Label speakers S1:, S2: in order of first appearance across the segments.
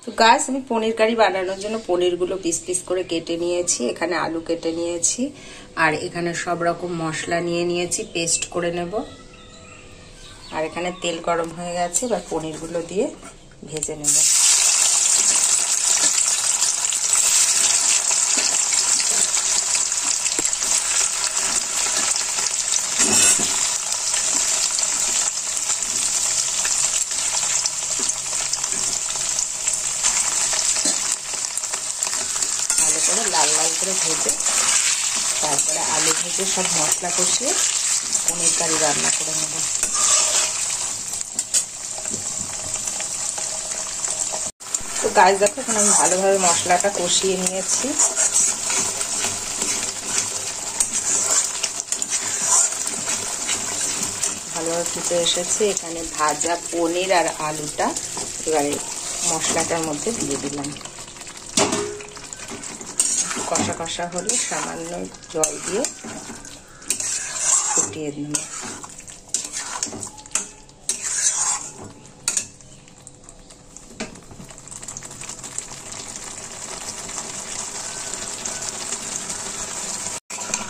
S1: তো গাইস আমি পনির কারি বানানোর জন্য পনিরগুলো পিস পিস করে কেটে নিয়েছি, এখানে আলু কেটে নিয়েছি, আর এখানে সব রকম মশলা নিয়ে নিয়েছি, পেস্ট করে নেব। আর এখানে তেল গরম হয়ে গেছে, এবার পনিরগুলো দিয়ে ভেজে নেব। ভালো করে লাল লাল করে ভেজে তারপরে আলু ভেজে সব মশলা কষিয়ে পনির কারি রান্না করে নেব। তো গাইস দেখো এখন আমি ভালোভাবে মশলাটা কষিয়ে নিয়েছি। ভালোভাবে ফুটে এসেছে, এখানে ভাজা পনির আর আলুটা এবারে মশলাটার মধ্যে দিয়ে দিলাম। কষা কষা হলে সামান্য জল দিয়ে ফুটিয়ে দিলাম।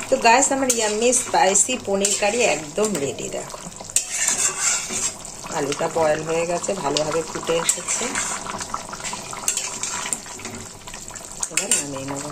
S1: তো গাইস আমার ইয়াম্মি স্পাইসি পনির কারি একদম রেডি। দেখো আলুটা বয়েল হয়ে গেছে, ভালোভাবে ফুটে এসেছে, এবার নামিয়ে নেব।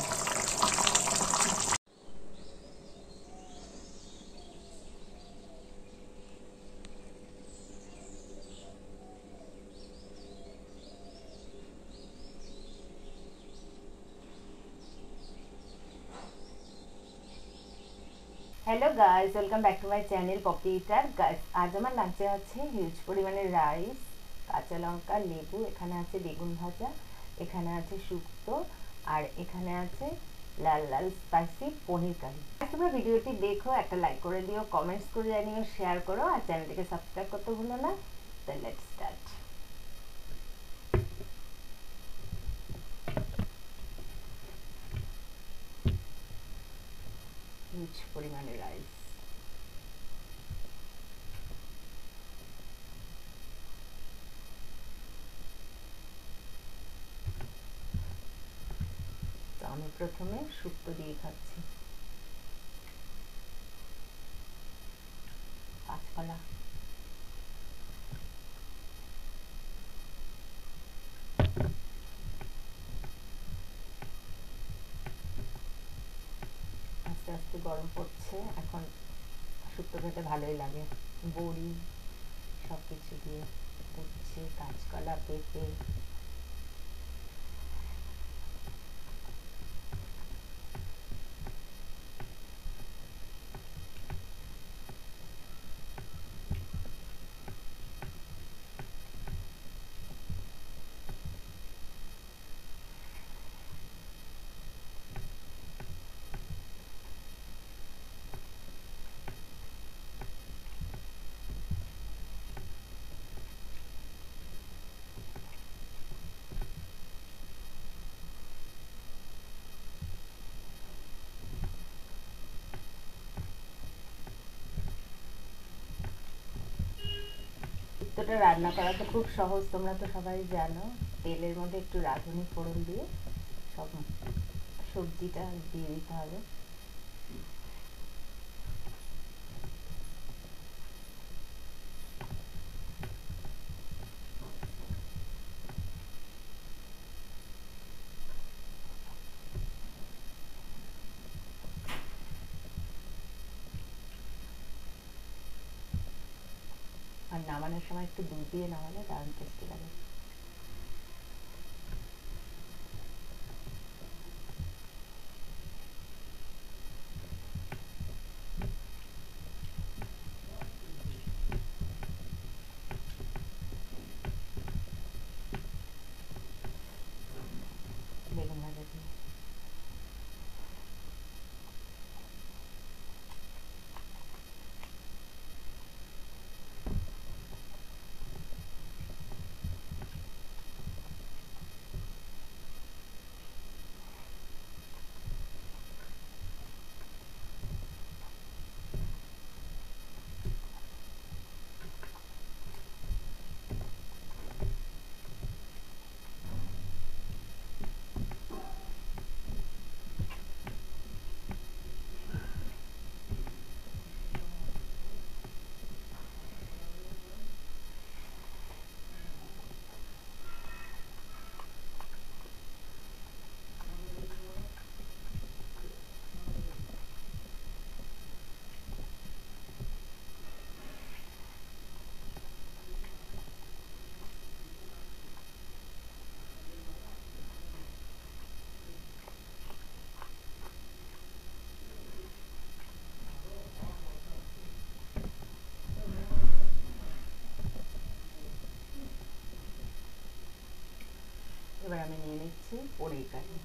S2: Hello guys, welcome back to my channel Poppy Eater. Guys আজ আমার লাঞ্চে আছে হিউজ পরিমাণে রাইস, কাঁচা লঙ্কা, লেবু, এখানে আছে বেগুন ভাজা, এখানে আছে শুক্তো, আর এখানে আছে লাল লাল স্পাইসি পনির কারি। তোমরা ভিডিওটি দেখো, একটা লাইক করে দিও, কমেন্টস করে জানিও, শেয়ার করো, আর চ্যানেলটিকে সাবস্ক্রাইব করতে ভুলো না। তো লেটস স্টার্ট। হিউজ পরিমাণে রাইস, আমি প্রথমে শুক্তো দিয়ে খাচ্ছি। কাঁচকলা, আস্তে আস্তে গরম পড়ছে, এখন শুক্তো খেতে ভালোই লাগে। বড়ি সব কিছু দিয়ে উচ্ছে, কাঁচকলা, পেঁপে, শুক্তোটা রান্না করা তো খুব সহজ, তোমরা তো সবাই জানো। তেলের মধ্যে একটু রাঁধুনি ফোড়ন দিয়ে সব সবজিটা দিয়ে দিতে হবে। আর নামানোর সময় একটু দুধ দিয়ে নামালে দারুণ টেস্টি লাগে। বেগুন ভাজা দিয়ে এবার আমি নিয়ে নিচ্ছি পনির কারি।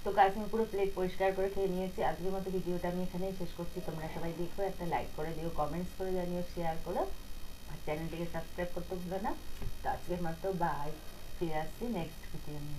S2: তো গাইস আমি পুরো প্লেট পরিষ্কার করে খেয়ে নিয়েছি। আজকের মতো ভিডিওটা আমি এখানেই শেষ করছি। তোমরা সবাই দেখো, একটা লাইক করে দিও, কমেন্টস করে জানিও, শেয়ার করো, আর চ্যানেলটিকে সাবস্ক্রাইব করতে ভুলো না। তো আজকের মতো বাই, ফিরে আসছি নেক্সট ভিডিও নিয়ে।